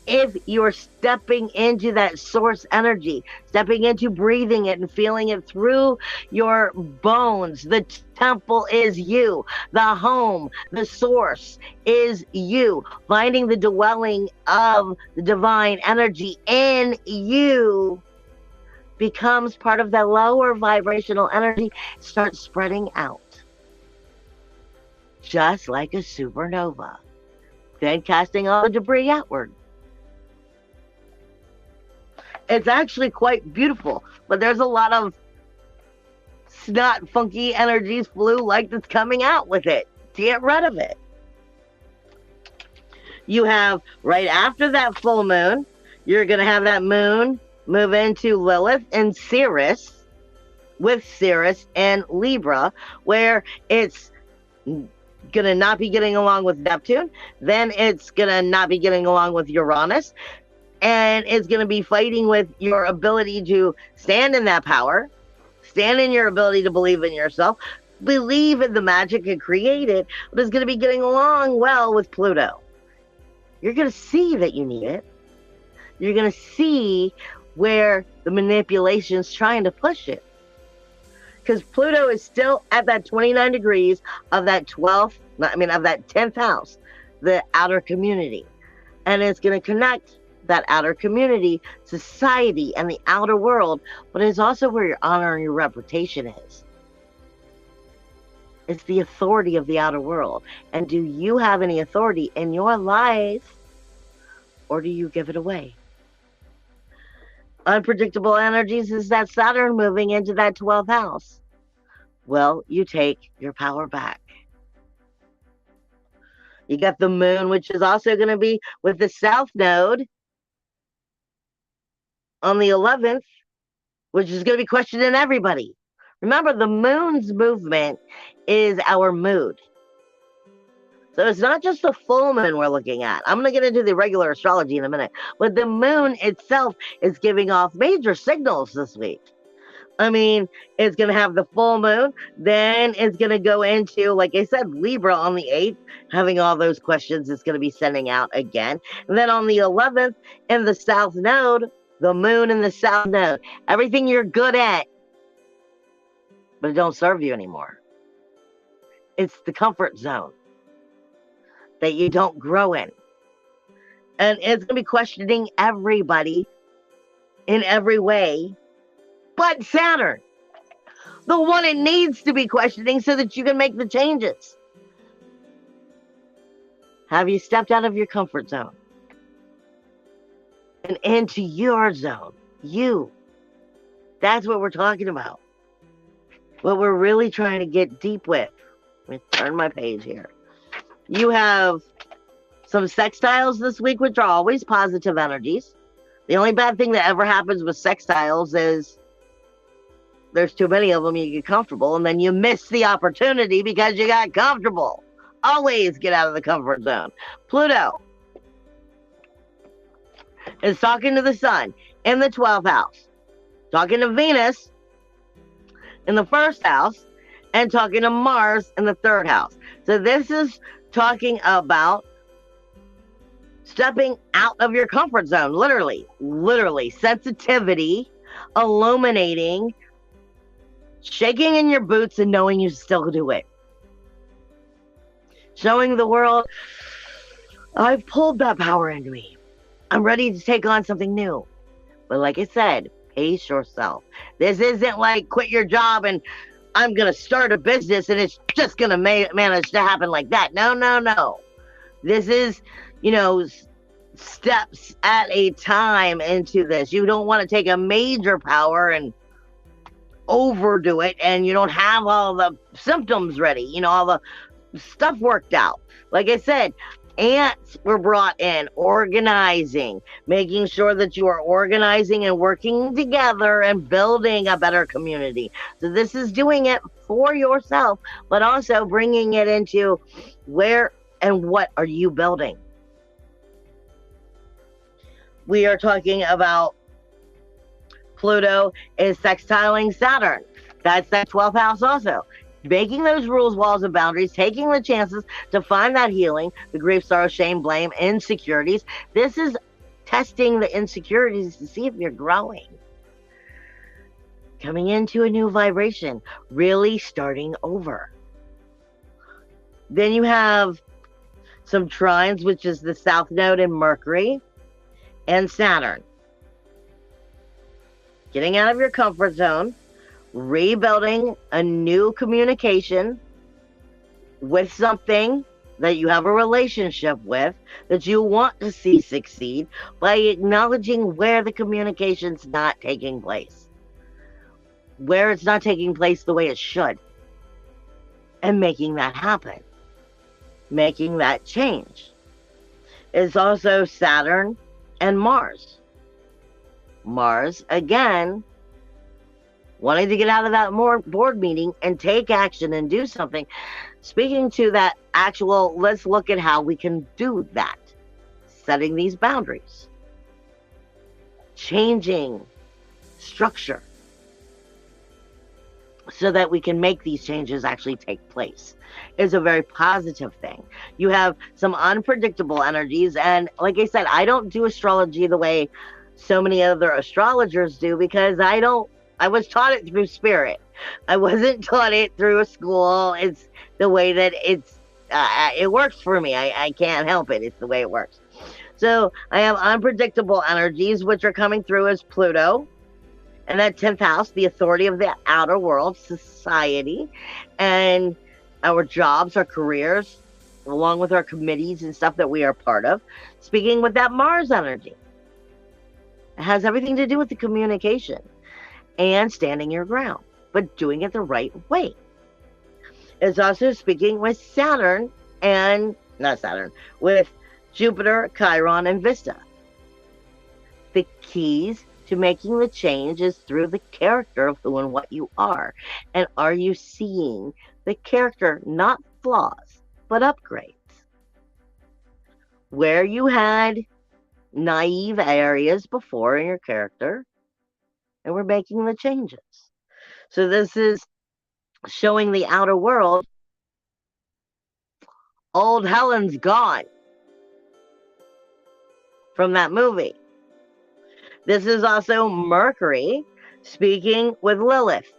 if you're stepping into that source energy, stepping into breathing it and feeling it through your bones, the temple is you. The home, the source is you. Finding the dwelling of the divine energy in you becomes part of that lower vibrational energy, starts spreading out. Just like a supernova. Then casting all the debris outward. It's actually quite beautiful, but there's a lot of snot, funky energies, flu-like that's coming out with it to get rid of it. You have, right after that full moon, you're going to have that moon move into Lilith and Sirius, with Sirius and Libra, where it's going to not be getting along with Neptune. Then it's going to not be getting along with Uranus. And it's going to be fighting with your ability to stand in that power, stand in your ability to believe in yourself, believe in the magic and create it, but it's going to be getting along well with Pluto. You're going to see that you need it. You're going to see where the manipulation's trying to push it. Because Pluto is still at that 29 degrees of that 10th house, the outer community. And it's going to connect that outer community, society, and the outer world, but it's also where your honor and your reputation is. It's the authority of the outer world. And do you have any authority in your life, or do you give it away? Unpredictable energies is that Saturn moving into that 12th house. Well, you take your power back. You got the moon, which is also going to be with the South Node on the 11th, which is going to be questioning everybody. Remember, the moon's movement is our mood. So it's not just the full moon we're looking at. I'm going to get into the regular astrology in a minute. But the moon itself is giving off major signals this week. I mean, it's going to have the full moon. Then it's going to go into, like I said, Libra on the 8th, having all those questions it's going to be sending out again. And then on the 11th, in the South Node, the moon in the South Node, everything you're good at, but it don't serve you anymore. It's the comfort zone that you don't grow in. And it's going to be questioning everybody in every way, but Saturn, the one it needs to be questioning so that you can make the changes. Have you stepped out of your comfort zone and into your zone? You. That's what we're talking about. What we're really trying to get deep with. Let me turn my page here. You have some sextiles this week, which are always positive energies. The only bad thing that ever happens with sextiles is there's too many of them, you get comfortable, and then you miss the opportunity because you got comfortable. Always get out of the comfort zone. Pluto is talking to the sun in the 12th house, talking to Venus in the 1st house, and talking to Mars in the 3rd house. So this is talking about stepping out of your comfort zone, literally, sensitivity, illuminating, shaking in your boots and knowing you still do it. Showing the world, I've pulled that power into me. I'm ready to take on something new. But like I said, pace yourself. This isn't like quit your job and I'm going to start a business and it's just going to manage to happen like that. No. This is, steps at a time into this. You don't want to take a major power and overdo it and you don't have all the symptoms ready, all the stuff worked out. Like I said, ants were brought in, organizing, making sure that you are organizing and working together and building a better community. So this is doing it for yourself, but also bringing it into where and what are you building. We are talking about Pluto is sextiling Saturn. That's that 12th house also. Making those rules, walls, and boundaries, taking the chances to find that healing, the grief, sorrow, shame, blame, insecurities. This is testing the insecurities to see if you're growing. Coming into a new vibration, really starting over. Then you have some trines, which is the South Node in Mercury and Saturn. Getting out of your comfort zone, rebuilding a new communication with something that you have a relationship with that you want to see succeed by acknowledging where the communication's not taking place, where it's not taking place the way it should, and making that happen, making that change. It's also Saturn and Mars. Mars, again, wanting to get out of that board meeting and take action and do something. Speaking to that actual, let's look at how we can do that. Setting these boundaries. Changing structure. So that we can make these changes actually take place. Is a very positive thing. You have some unpredictable energies. And like I said, I don't do astrology the way so many other astrologers do because I was taught it through spirit. I wasn't taught it through a school. It's the way that it works for me. I can't help it. It's the way it works. So I have unpredictable energies, which are coming through as Pluto. And that 10th house, the authority of the outer world, society, and our jobs, our careers, along with our committees and stuff that we are part of. Speaking with that Mars energy. It has everything to do with the communication and standing your ground, but doing it the right way. It's also speaking with with Jupiter, Chiron, and Vesta. The keys to making the change is through the character of who and what you are. And are you seeing the character, not flaws, but upgrades? Where you had naive areas before in your character, and we're making the changes. So this is showing the outer world. Old Helen's gone from that movie. This is also Mercury speaking with Lilith.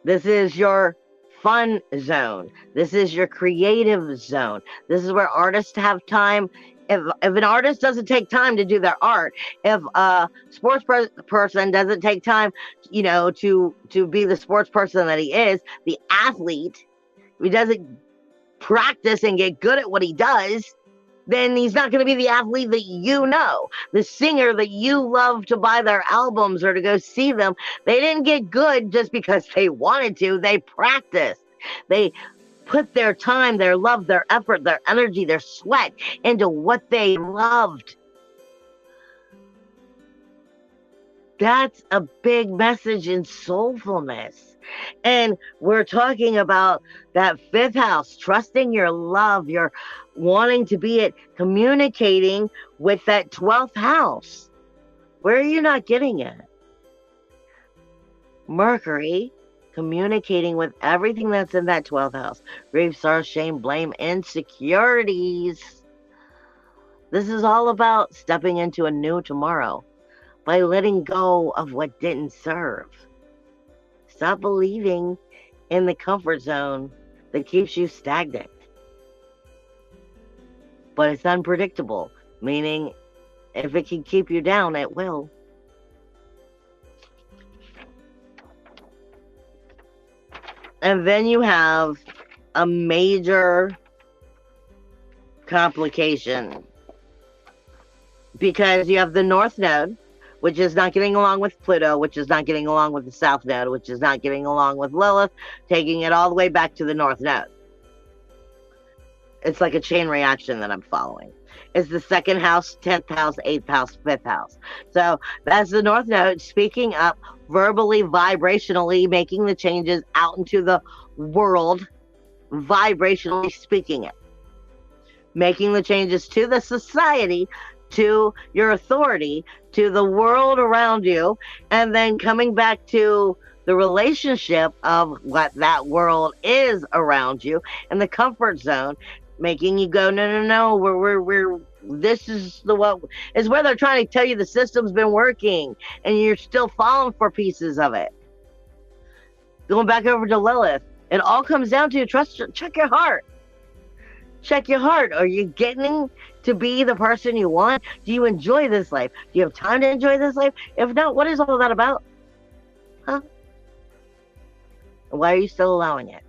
This is your fun zone. This is your creative zone. This is where artists have time. If an artist doesn't take time to do their art, if a sports person doesn't take time, to be the sports person that he is, the athlete, if he doesn't practice and get good at what he does, then he's not going to be the athlete that the singer that you love to buy their albums or to go see them. They didn't get good just because they wanted to. They practiced. They put their time, their love, their effort, their energy, their sweat into what they loved. That's a big message in soulfulness. And we're talking about that fifth house, trusting your love, your wanting to be it, communicating with that 12th house. Where are you not getting it? Mercury, communicating with everything that's in that 12th house. Grief, sorrow, shame, blame, insecurities. This is all about stepping into a new tomorrow by letting go of what didn't serve. Stop believing in the comfort zone that keeps you stagnant. But it's unpredictable, meaning if it can keep you down, it will. And then you have a major complication because you have the North Node, which is not getting along with Pluto, which is not getting along with the South Node, which is not getting along with Lilith, taking it all the way back to the North Node. It's like a chain reaction that I'm following. It's the 2nd house, 10th house, 8th house, 5th house. So that's the North Node speaking up verbally, vibrationally, making the changes out into the world, vibrationally speaking it. Making the changes to the society, to your authority, to the world around you, and then coming back to the relationship of what that world is around you and the comfort zone, making you go, no, we're this is the what is where they're trying to tell you the system's been working and you're still falling for pieces of it. Going back over to Lilith, it all comes down to check your heart. Check your heart. Are you getting to be the person you want? Do you enjoy this life? Do you have time to enjoy this life? If not, what is all that about? Huh? Why are you still allowing it?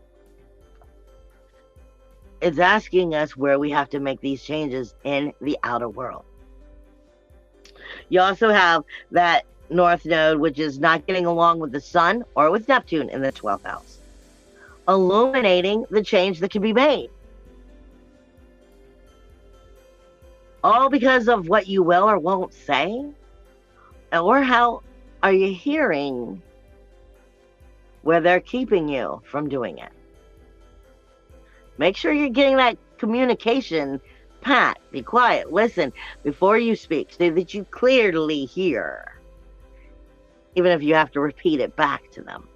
It's asking us where we have to make these changes in the outer world. You also have that North Node, which is not getting along with the Sun or with Neptune in the 12th house, illuminating the change that can be made. All because of what you will or won't say? Or how are you hearing where they're keeping you from doing it? Make sure you're getting that communication pat. Be quiet. Listen before you speak so that you clearly hear. Even if you have to repeat it back to them.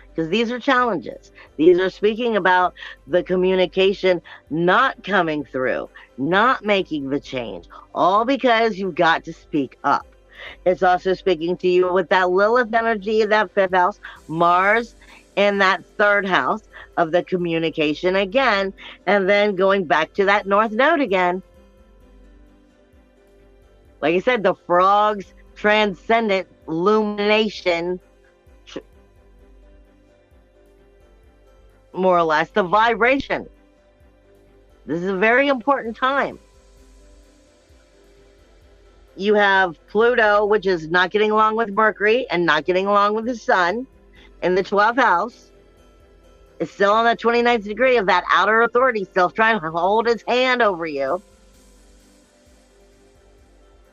Because these are challenges. These are speaking about the communication not coming through, not making the change, all because you've got to speak up. It's also speaking to you with that Lilith energy in that 5th house, Mars in that 3rd house of the communication again, and then going back to that North Node again. Like I said, the frog's transcendent illumination, more or less, the vibration. This is a very important time. You have Pluto, which is not getting along with Mercury and not getting along with the Sun in the 12th house. It's still on the 29th degree of that outer authority, still trying to hold his hand over you.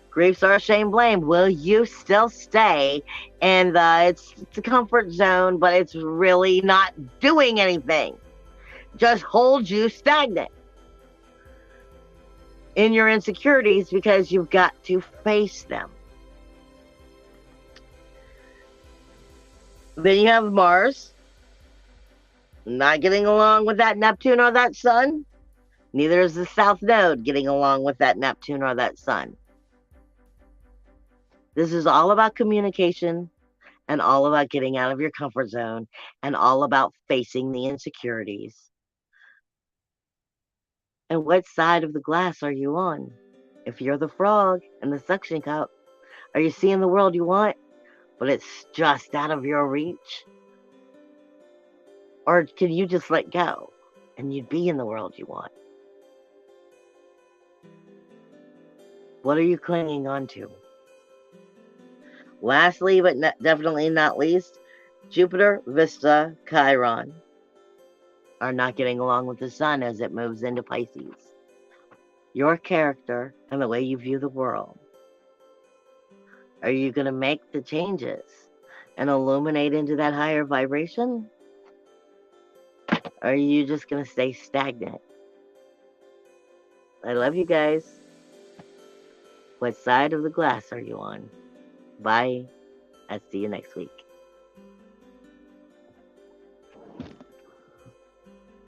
Grief, sorrow, shame, blame. Will you still stay? And it's a comfort zone, but it's really not doing anything. Just holds you stagnant in your insecurities because you've got to face them. Then you have Mars, not getting along with that Neptune or that Sun. Neither is the South Node getting along with that Neptune or that Sun. This is all about communication and all about getting out of your comfort zone and all about facing the insecurities. And what side of the glass are you on? If you're the frog in the suction cup, are you seeing the world you want, but it's just out of your reach? Or can you just let go and you'd be in the world you want? What are you clinging on to? Lastly, but definitely not least, Jupiter, Vesta, Chiron are not getting along with the Sun as it moves into Pisces. Your character and the way you view the world. Are you going to make the changes and illuminate into that higher vibration? Or are you just going to stay stagnant? I love you guys. What side of the glass are you on? Bye. I'll see you next week.